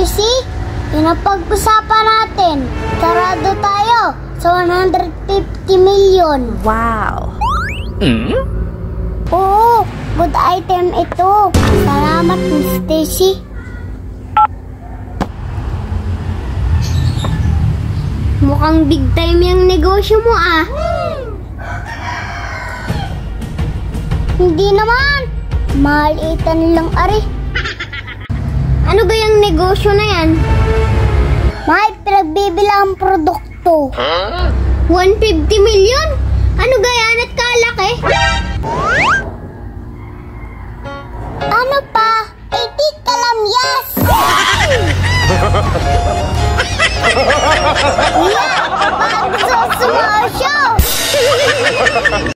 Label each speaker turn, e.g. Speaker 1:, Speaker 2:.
Speaker 1: Stacy, yun ang pag-usapan natin. Sarado tayo sa 150 million.
Speaker 2: Wow!
Speaker 1: Oo, good item ito. Salamat, Miss Stacy. Mukhang big time yung negosyo mo ah. Hindi naman. Maliitan lang ari. Ano ba yung negosyo na yan? May pinagbibilang produkto. 150 million? Ano gayan at kalaki? Ano pa?